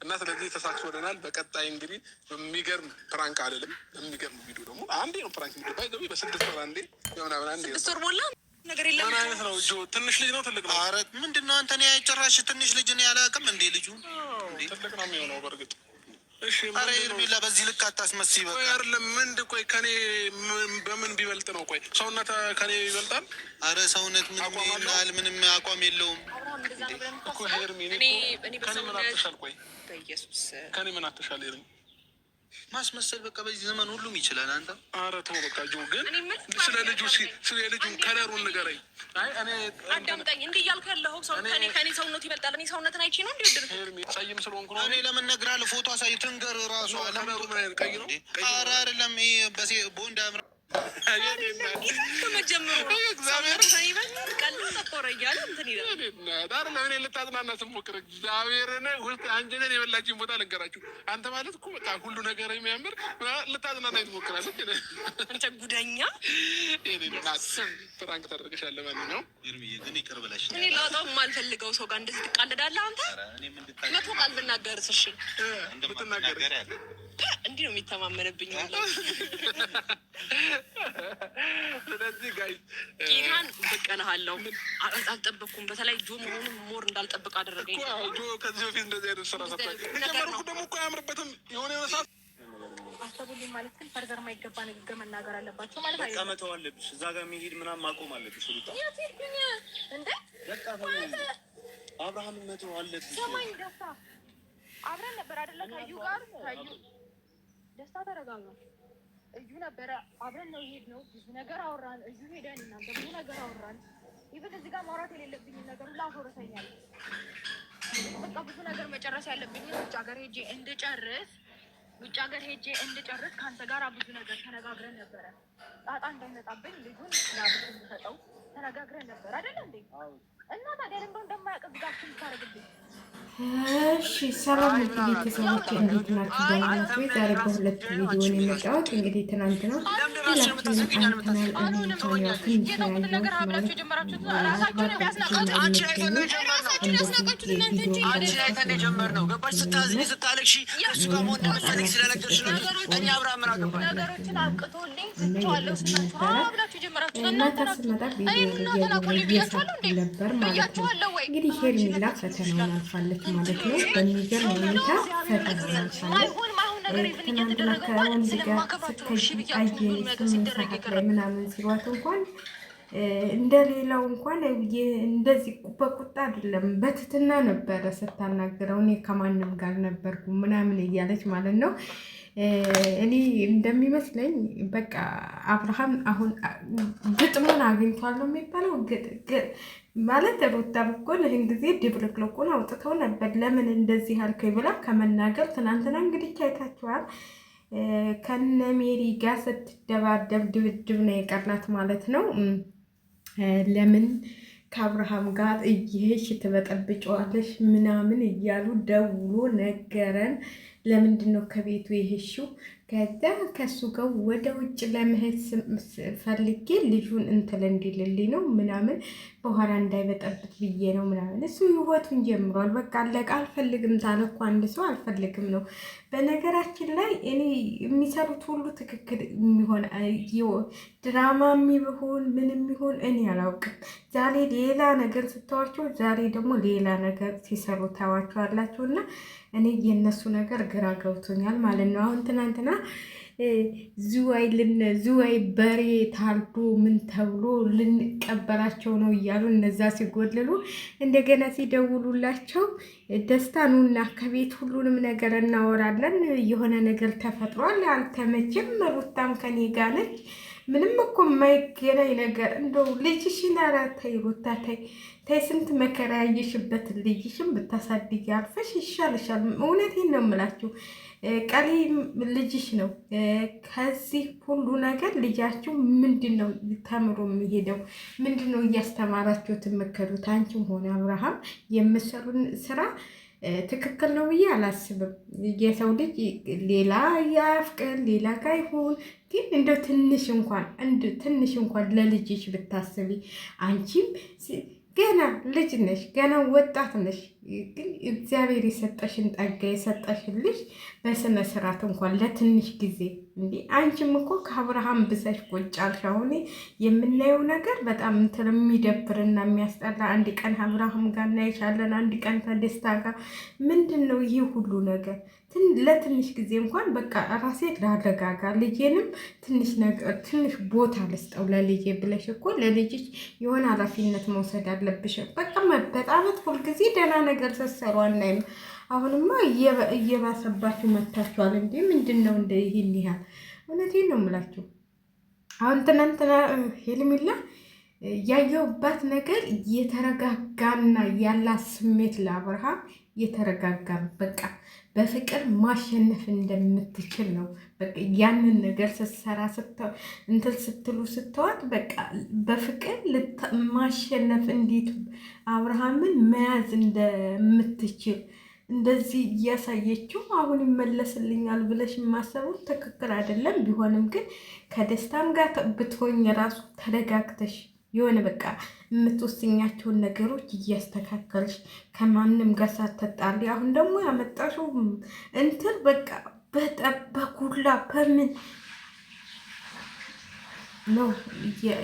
እና ስለዚህ ተሳክቶልናል። በቀጣይ እንግዲህ በሚገርም ፕራንክ አልልም፣ በሚገርም ቪዲዮ ደግሞ አንዴ ነው ፕራንክ ቪዲዮ ባይዘው በ6 ወር አንዴ ምናምን አንዴ 6 ወር ሞላ ነገር የለም። ምን አይነት ነው ጆ? ትንሽ ልጅ ነው ትልቅ ነው? ኧረ ምንድነው አንተ ነው ያጨራሽ? ትንሽ ልጅ ነው ያላቅም እንዴ ልጁ? ትልቅ ነው የሚሆነው በእርግጥ። እሺ አረ ኤርሚላ በዚህ ልክ አታስመስይ። በቃ አይደለም ምንድን ቆይ ከኔ በምን ቢበልጥ ነው? ቆይ ሰውነት ከኔ ይበልጣል? አረ ሰውነት ምን ይላል? ምንም አቋም የለውም እኮ ኤርሚ። እኔ ከኔ ምን አትሻል? ቆይ በኢየሱስ ከኔ ምን አትሻል ኤርሚ? ማስመሰል በቃ በዚህ ዘመን ሁሉም ይችላል። አንተ ኧረ ተው በቃ ጆ። ግን ስለ ልጁ ከለሩን ንገረኝ። አይ እኔ አዳምጠኝ። እንዲህ እያልኩ ያለኸው ሰው ከኔ ሰውነት ይበልጣል። እኔ ሰውነትን አይቼ ነው እንዴ ወደድኩ? ኤርሚ ፀይም ስለሆንኩ ነው። እኔ ለምን እነግርሃለሁ? ፎቶ አሳይ ትንገር ራሱ ከለሩ ምን አይነት ቀይ ነው? ኧረ አይደለም ይሄ በሴ ቦንዳ መጀመሩ እግዚአብሔር ሳይበል ቀላ ተቆረ እያለ እንትን ይላል። ዳር ለምን ልታዝናና ስሞክር እግዚአብሔርን ውስጥ አንጀቴን የበላችኝ ቦታ ልንገራችሁ። አንተ ማለት እኮ በቃ ሁሉ ነገር የሚያምር ልታዝናና ትሞክራለች። አንተ ጉደኛ ፍራንክ ተደርገሻል። ለማንኛውም ግን ይቅር ብለሽ እኔ ላውጣው የማልፈልገው ሰው ጋር እንደዚህ ትቃልዳለህ አንተ። መቶ ቃል ብናገርስ? እሺ ብትናገር እንዲህ ነው የሚተማመንብኝ። ስለዚህ ጋይ ጌታን በቀልሃለሁ። አልጠበቅኩም። በተለይ ጆ መሆኑ ሞር እንዳልጠብቅ አደረገኝ። ጆ ከዚህ በፊት እንደዚህ አይነት ስራ ሰጥቷል። ጀመርኩ ደግሞ እኮ አያምርበትም። የሆነ ሰዓት አስተቡልኝ ማለት ግን ፈርዘር የማይገባ ንግግር መናገር አለባቸው ማለት አይደለም። በቃ መተው አለብሽ። እዛ ጋር መሄድ ምናምን ማቆም አለብሽ። ሩጣ እንዴ በቃ አብርሃም መተው አለብሽ። ሰማኝ ደስታ አብረን ነበር አይደለ? ከዩ ጋር ከዩ ደስታ ተረጋጋ። እዩ ነበረ አብረን ነው የሄድነው። ብዙ ነገር አወራን። እዩ ሄደን እና ብዙ ነገር አወራን። ይብን እዚህ ጋር ማውራት የሌለብኝ ነገር ሁሉ አወራተኛል። በቃ ብዙ ነገር መጨረስ ያለብኝ ውጭ ሀገር ሄጄ እንድጨርስ ከአንተ ጋር ብዙ ነገር ተነጋግረን ነበረ። ጣጣ እንዳይመጣብኝ ልጁን ላብስ እንድሰጠው ተነጋግረን ነበር አይደል እንዴ? እና ታዲያ እንደማያውቅ ዝጋችን ታደርግብኝ። እሺ ሰላም ቤተሰቦች እንዴት ናችሁ? በእናት ቤት ዛሬ በሁለት ቪዲዮን የመጣሁት እንግዲህ ትናንትና ሁላችንም ነበር ማለት ነው። እንግዲህ ሄርሜላ ፈተናውን አልፋለች ማለት ነው። በሚገርም ሁኔታ ፈተናውን አልፋለች። ትናንትና ከወንድ ጋር ስትሄጂ አየህ 8 ሰዓት ላይ ምናምን ሲሏት እንኳን እንደሌላው እንኳን እንደዚህ በቁጣ አይደለም በትትና ነበረ ስታናግረው። እኔ ከማንም ጋር ነበርኩ ምናምን እያለች ማለት ነው። እኔ እንደሚመስለኝ በቃ አብርሃም አሁን ግጥሙን አግኝቷል ነው የሚባለው። ማለት ሩታ በኩል ይህን ጊዜ ድብልቅልቁን አውጥተው ነበር። ለምን እንደዚህ አልከኝ ብላ ከመናገር ትናንትና እንግዲህ አይታችኋል። ከነ ሜሪ ጋር ስትደባደብ ድብድብ ነው የቀራት ማለት ነው። ለምን ከአብርሃም ጋር እየሄድሽ ትበጠብጨዋለሽ ምናምን እያሉ ደውሎ ነገረን። ለምንድን ነው ከቤቱ የሄድሽው? ከዛ ከሱ ጋር ወደ ውጭ ለመሄድ ፈልጌ ልጁን እንትን እንዲልልኝ ነው ምናምን በኋላ እንዳይበጠብጥ ብዬ ነው ምናምን። እሱ ህይወቱን ጀምሯል። በቃ አለቃ። አልፈልግም ታለ እኮ አንድ ሰው አልፈልግም ነው። በነገራችን ላይ እኔ የሚሰሩት ሁሉ ትክክል የሚሆን ድራማ የሚሆን ምን የሚሆን እኔ አላውቅም። ዛሬ ሌላ ነገር ስተዋቸው፣ ዛሬ ደግሞ ሌላ ነገር ሲሰሩ ታዋቸዋላችሁ። እና እኔ የነሱ ነገር ግራ ገብቶኛል ማለት ነው። አሁን ትናንትና ዝዋይ በሬ ታርዶ ምን ተብሎ ልንቀበላቸው ነው እያሉ እነዛ ሲጎልሉ እንደገና ሲደውሉላቸው ደስታ ኑና ከቤት ሁሉንም ነገር እናወራለን፣ የሆነ ነገር ተፈጥሯል፣ አልተመቸም፣ ሩታም ከኔ ጋር ነች። ምንም እኮ የማይገናኝ ነገር። እንደው ልጅሽን አራታይ ሩታ ታይ ስንት መከራ ያየሽበትን ልጅሽን ብታሳድጊ አልፈሽ ይሻልሻል። እውነቴን ነው የምላችሁ። ቀሪ ልጅሽ ነው። ከዚህ ሁሉ ነገር ልጃችሁ ምንድን ነው ተምሮ የሚሄደው? ምንድን ነው እያስተማራችሁት የምከዱት? አንቺም ሆነ አብርሃም የምሰሩን ስራ ትክክል ነው ብዬ አላስብም። የሰው ልጅ ሌላ ያፍቅር ሌላ ጋር ይሁን፣ ግን እንደው ትንሽ እንኳን ለልጅሽ ብታስቢ። አንቺም ገና ልጅ ነሽ፣ ገና ወጣት ነሽ። ግን እግዚአብሔር የሰጠሽን ጸጋ የሰጠሽን ልጅ በስነ ስርዓት እንኳን ለትንሽ ጊዜ እንዴ አንቺም እኮ ከአብርሃም ብሰሽ ቁጭ አልሽ። አሁን የምናየው ነገር በጣም እንትን የሚደብርና የሚያስጠላ። አንድ ቀን አብርሃም ጋር እናይሻለን፣ አንድ ቀን ከደስታ ጋር ምንድን ነው ይህ ሁሉ ነገር? ለትንሽ ጊዜ እንኳን በቃ ራሴ ላረጋጋ፣ ልጄንም ትንሽ ነገር ትንሽ ቦታ ልስጠው ለልጄ ብለሽ እኮ ለልጅሽ የሆነ ኃላፊነት መውሰድ አለብሽ። በቃ መበጣበጥ ሁልጊዜ ደህና ነገር ስትሰሩ አናይም። አሁንማ እየባሰባችሁ መታችኋል። እንዴ ምንድን ነው እንደ ይህን ያህል? እውነቴን ነው የምላችሁ። አሁን ትናንትና ሄርሜላ ያየሁባት ነገር የተረጋጋና ያላት ስሜት ለአብርሃም የተረጋጋ በቃ በፍቅር ማሸነፍ እንደምትችል ነው። በቃ ያንን ነገር ስትሰራ እንትን ስትሉ ስተዋት በቃ በፍቅር ማሸነፍ እንዴት አብርሃምን መያዝ እንደምትችል እንደዚህ እያሳየችው አሁን ይመለስልኛል ብለሽ የማሰቡ ትክክል አይደለም። ቢሆንም ግን ከደስታም ጋር ብትሆኝ ራሱ ተረጋግተሽ የሆነ በቃ የምትወስኛቸውን ነገሮች እያስተካከልሽ ከማንም ጋር ሳትጣሊ፣ አሁን ደግሞ ያመጣሽው እንትን በቃ በጉላ በምን ነው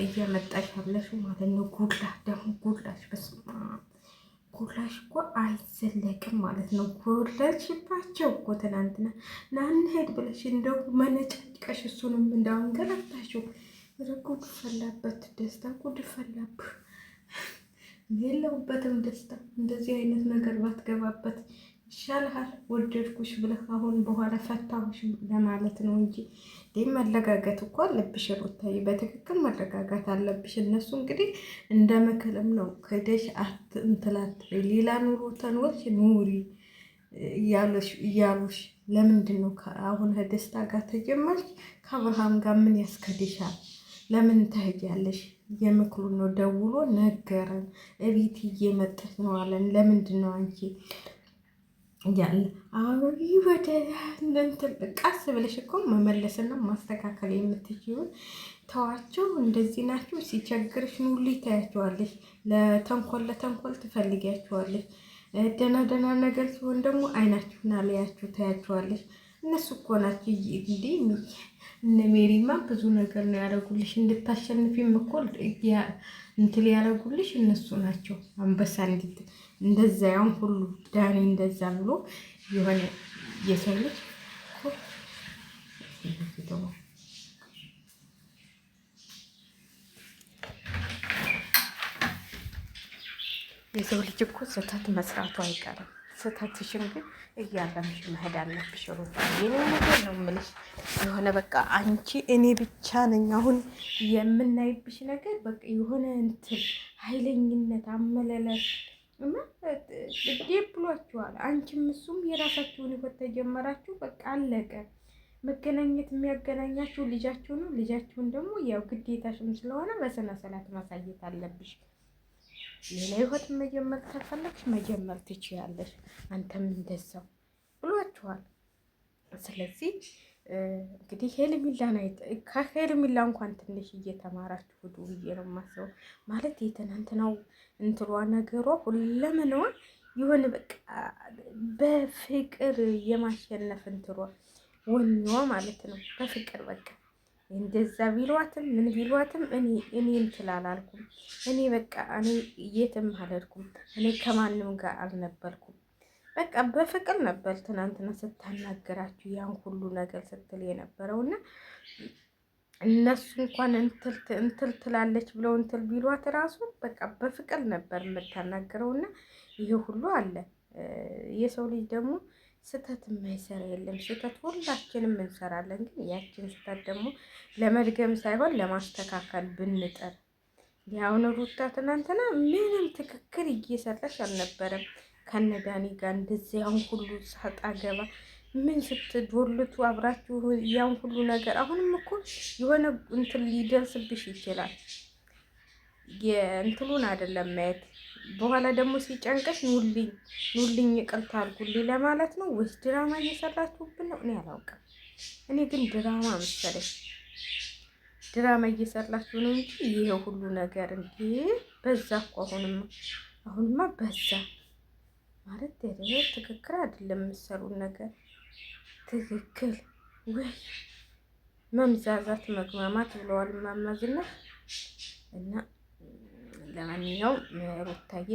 እያመጣሽ ያለሽው ማለት ነው። ጉላ ደግሞ ጉላሽ በስማ ጉላሽ እኮ አይዘለቅም ማለት ነው። ጎላሽባቸው እኮ ትናንትና ና እንሄድ ብለሽ እንደው መነጫጭቀሽ እሱንም እንዳሁን ገላታሽው። ጉድ ፈላበት ደስታ፣ ጉድ ፈላብህ። የለውበትም ደስታ። እንደዚህ አይነት ነገር ባትገባበት ይሻልሃል። ወደድኩሽ ብለህ አሁን በኋላ ፈታሁሽ ለማለት ነው እንጂ መለጋጋት እኮ አለብሽ ሩታዬ፣ በትክክል መረጋጋት አለብሽ። እነሱ እንግዲህ እንደ ምክርም ነው ከደሽ እንትላት ሌላ ኑሮ ተኖርሽ ኑሪ እያሉሽ ለምንድን ነው አሁን ከደስታ ጋር ተጀመርሽ? ከአብርሃም ጋር ምን ያስከድሻል? ለምን ትሄጃለሽ? የምክሩን ነው ደውሎ ነገረን። እቤት እየመጣች ነው አለን። ለምንድን ነው አንቺ እያለ አሁን ወደ እንትን ቀስ ብለሽ እኮ መመለስና ማስተካከል የምትችይውን ተዋቸው። እንደዚህ ናቸው። ሲቸግርሽ ኑሊ ታያቸዋለሽ። ለተንኮል ትፈልጊያቸዋለሽ። ደህና ነገር ሲሆን ደግሞ አይናችሁን አለያችሁ ታያቸዋለሽ። እነሱ እኮ ናቸው እንዲህ እነ ሜሪማ ብዙ ነገር ነው ያደረጉልሽ። እንድታሸንፊም እኮ እንትን ያደረጉልሽ እነሱ ናቸው። አንበሳ እንደዛ ያውን ሁሉ ዳኒ እንደዛ ብሎ የሆነ የሰው ልጅ የሰው ልጅ እኮ ስህተት መስራቱ አይቀርም። ስህተትሽን ግን እያረምሽ መሄድ አለብሽ ሩታ። የኔ ነገር ነው የምልሽ። የሆነ በቃ አንቺ እኔ ብቻ ነኝ አሁን የምናይብሽ ነገር በቃ የሆነ እንትን ኃይለኝነት አመለለስ እና ብሏችኋል። አንቺም እሱም የራሳችሁን ህይወት ተጀመራችሁ። በቃ አለቀ። መገናኘት የሚያገናኛችሁ ልጃችሁ ነው። ልጃችሁን ደግሞ ያው ግዴታሽም ስለሆነ በስነ ስርዓት ማሳየት አለብሽ። ሌላ ህይወት መጀመር ከፈለግሽ መጀመር ትችያለሽ። አንተም እንደዛው ብሏችኋል። ስለዚህ እንግዲህ ከሄርሜላ እንኳን ትንሽ እየተማራችሁ ሂዱ ብዬ ነው የማስበው። ማለት የትናንትናው እንትሯ ነገሯ ሁለምነዋ የሆነ በቃ በፍቅር የማሸነፍ እንትሯ ወኔዋ ማለት ነው። በፍቅር በቃ እንደዛ ቢሏትም ምን ቢሏትም እኔ እንትን አላልኩም። እኔ በቃ እኔ የትም አልሄድኩም። እኔ ከማንም ጋር አልነበርኩም። በቃ በፍቅር ነበር ትናንትና ስታናገራችሁ ያን ሁሉ ነገር ስትል የነበረውና እነሱ እንኳን እንትል ትላለች ብለው እንትል ቢሏት ራሱ በቃ በፍቅር ነበር የምታናገረውና ይሄ ሁሉ አለ። የሰው ልጅ ደግሞ ስህተት የማይሰራ የለም። ስህተት ሁላችንም እንሰራለን። ግን ያችን ስህተት ደግሞ ለመድገም ሳይሆን ለማስተካከል ብንጥር። ያውን ሩታ ትናንትና ምንም ትክክል እየሰራሽ አልነበረም። ከነዳኒ ጋር እንደዚህ ያን ሁሉ ሳጣ ገባ ምን ስትዶልቱ አብራችሁ ያን ሁሉ ነገር አሁንም እኮ የሆነ እንትን ሊደርስብሽ ይችላል። የእንትሉን አይደለም ማየት በኋላ ደግሞ ሲጨንቀሽ ኑልኝ ይቅርታ አድርጉልኝ ለማለት ነው ወይስ ድራማ እየሰራችሁብን ነው? እኔ አላውቅም። እኔ ግን ድራማ መሰለኝ ድራማ እየሰራችሁ ነው እንጂ ይሄ ሁሉ ነገር እንዴ በዛ እኮ አሁንማ በዛ ማለት ትክክል አይደለም የምትሰሩን ነገር ትክክል ወይ መምዛዛት መግማማት ብለዋል እማማ ዝናሽ እና ለማንኛውም ሩታዬ